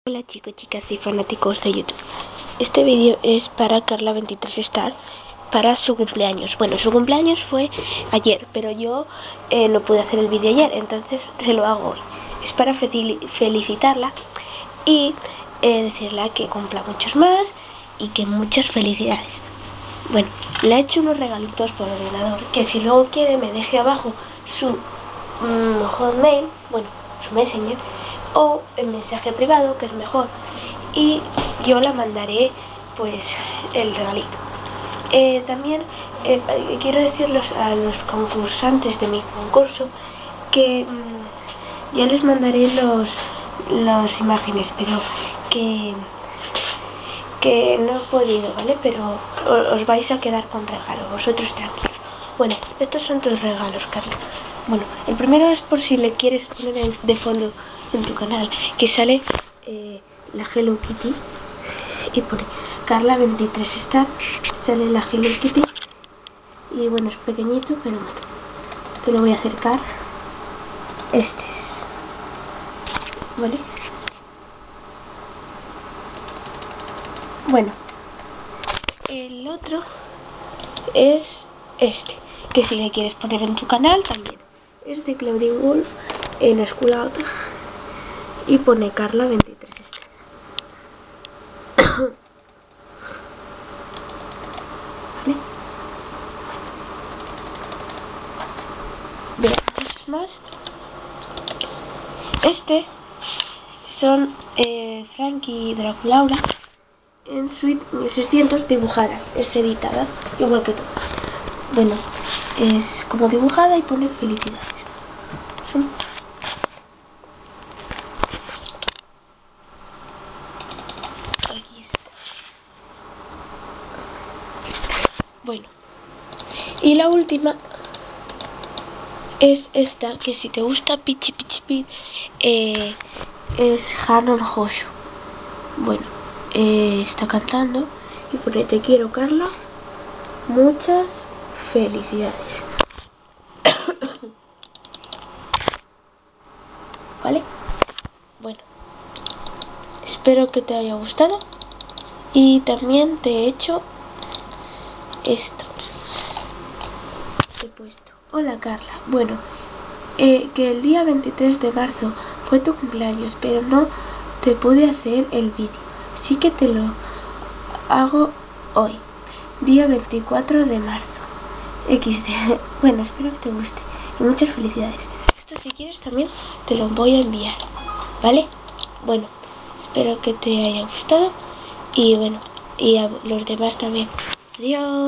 Hola chicos, chicas y fanáticos de YouTube. Este vídeo es para Carla23Star, para su cumpleaños. Bueno, su cumpleaños fue ayer, pero yo no pude hacer el vídeo ayer, entonces se lo hago hoy. Es para felicitarla y decirle que cumpla muchos más y que muchas felicidades. Bueno, le he hecho unos regalitos por ordenador, que si luego quiere me deje abajo su hotmail, bueno, su messenger, o el mensaje privado, que es mejor, y yo la mandaré pues el regalito. También quiero decirles a los concursantes de mi concurso que ya les mandaré las imágenes, pero que no he podido, ¿vale? Pero os vais a quedar con regalo, vosotros tranquilos. Bueno, estos son tus regalos, Carla. Bueno, el primero es por si le quieres poner de fondo en tu canal, que sale la Hello Kitty y pone Carla23Star, sale la Hello Kitty y bueno, es pequeñito, pero bueno, te lo voy a acercar. Este es, ¿vale? Bueno, el otro es este, que si le quieres poner en tu canal también. Es de Claudine Wolf en School Out y pone Carla23Star. ¿Vale? Veamos más. Este son Frankie y Draculaura en Suite 1600 dibujadas. Es editada, igual que todas. Bueno, es como dibujada y pone felicidades. Aquí está. Bueno, y la última es esta, que si te gusta Pichi Pichi Pit, es Hanon Hoshu. Bueno, está cantando y pone: te quiero, Carla, muchas felicidades. ¿Vale? Bueno, espero que te haya gustado y también te he hecho esto. Te he puesto: hola Carla, bueno, que el día 23 de marzo fue tu cumpleaños, pero no te pude hacer el vídeo, así que te lo hago hoy, día 24 de marzo. XD. Bueno, espero que te guste y muchas felicidades. Esto, si quieres, también te lo voy a enviar, ¿vale? Bueno, espero que te haya gustado y bueno, y a los demás también. Adiós.